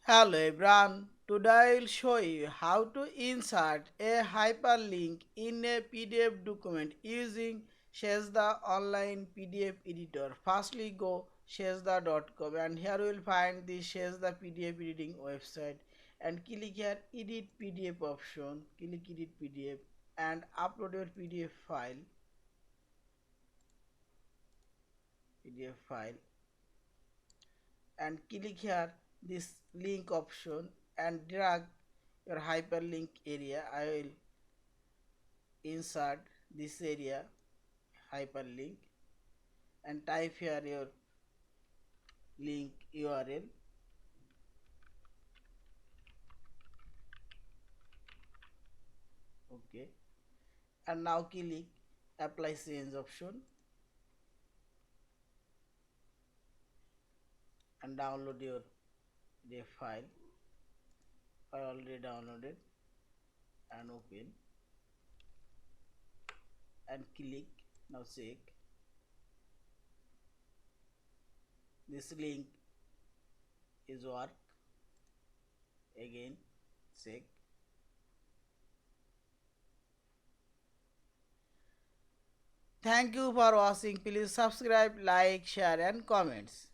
Hello everyone, today I will show you how to insert a hyperlink in a PDF document using Sejda Online PDF Editor. Firstly go sejda.com and here you will find the Sejda PDF editing website and click here edit PDF option, click edit PDF and upload your PDF file and click here this link option and drag your hyperlink area. I will insert this area hyperlink and type here your link URL. Okay, and now click apply change option and download your file. I already downloaded and open and click. Now check this link is work. Again check. Thank you for watching. Please subscribe, like, share and comments.